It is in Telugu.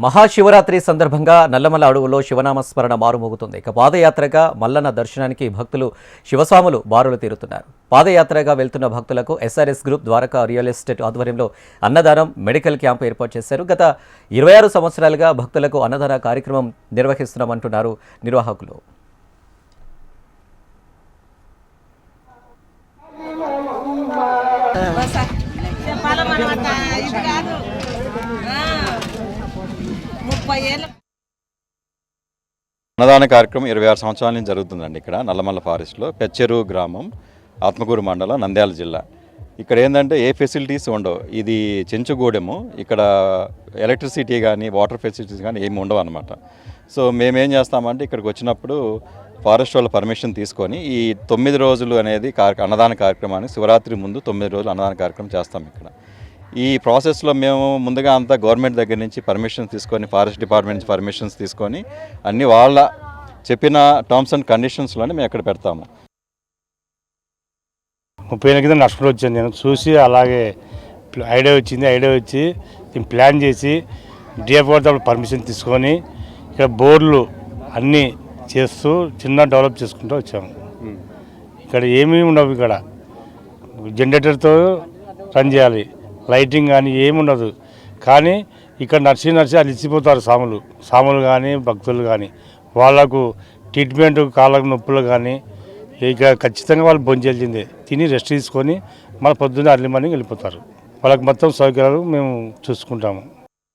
మహాశివరాత్రి సందర్భంగా నల్లమల అడవులో శివనామస్మరణ మారుమోగుతుంది. ఇక పాదయాత్రగా మల్లన్న దర్శనానికి భక్తులు శివస్వాములు బారులు తీరుతున్నారు. పాదయాత్రగా వెళ్తున్న భక్తులకు SRS group Dwaraka real estate ఆధ్వర్యంలో అన్నదానం మెడికల్ క్యాంపు ఏర్పాటు చేశారు. గత 26 సంవత్సరాలుగా భక్తులకు అన్నదాన కార్యక్రమం నిర్వహిస్తున్నామంటున్నారు నిర్వాహకులు. అన్నదాన కార్యక్రమం 26 సంవత్సరాల నుంచి జరుగుతుందండి. ఇక్కడ నల్లమల్ల ఫారెస్ట్లో పెచ్చెరు గ్రామం, ఆత్మకూరు మండలం, నంద్యాల జిల్లా. ఇక్కడ ఏంటంటే ఏ ఫెసిలిటీస్ ఉండవు. ఇది చెంచుగూడెము. ఇక్కడ ఎలక్ట్రిసిటీ కానీ వాటర్ ఫెసిలిటీస్ కానీ ఏమి ఉండవు అనమాట. సో మేమేం చేస్తామంటే ఇక్కడికి వచ్చినప్పుడు ఫారెస్ట్ వాళ్ళ పర్మిషన్ తీసుకొని ఈ 9 రోజులు అనేది అన్నదాన కార్యక్రమాన్ని శివరాత్రి ముందు 9 రోజులు అన్నదాన కార్యక్రమం చేస్తాం ఇక్కడ. ఈ ప్రాసెస్లో మేము ముందుగా అంతా గవర్నమెంట్ దగ్గర నుంచి పర్మిషన్స్ తీసుకొని, ఫారెస్ట్ డిపార్ట్మెంట్ నుంచి పర్మిషన్స్ తీసుకొని అన్ని వాళ్ళ చెప్పిన టర్మ్స్ అండ్ కండిషన్స్లోనే మేము ఎక్కడ పెడతాము. 30 ఏళ్ళ కింద నష్టపోయి వచ్చాను నేను చూసి. అలాగే ఐడియా వచ్చి దీన్ని ప్లాన్ చేసి డిఎఫ్ గారితో పర్మిషన్ తీసుకొని ఇక్కడ బోర్లు అన్నీ చేస్తూ చిన్న డెవలప్ చేసుకుంటూ వచ్చాము. ఇక్కడ ఏమీ ఉండవు. ఇక్కడ జనరేటర్తో రన్ చేయాలి, లైటింగ్ కానీ ఏమి ఉండదు. కానీ ఇక్కడ నర్సి అది ఇచ్చిపోతారు సాములు కానీ భక్తులు కానీ. వాళ్ళకు ట్రీట్మెంట్ కాళ్ళకు నొప్పులు కానీ ఇక ఖచ్చితంగా వాళ్ళు భోంచేయాల్సిందే. తిని రెస్ట్ తీసుకొని మళ్ళీ పొద్దున్నే అర్లీ మార్నింగ్ వెళ్ళిపోతారు. వాళ్ళకి మొత్తం సౌకర్యాలు మేము చూసుకుంటాము.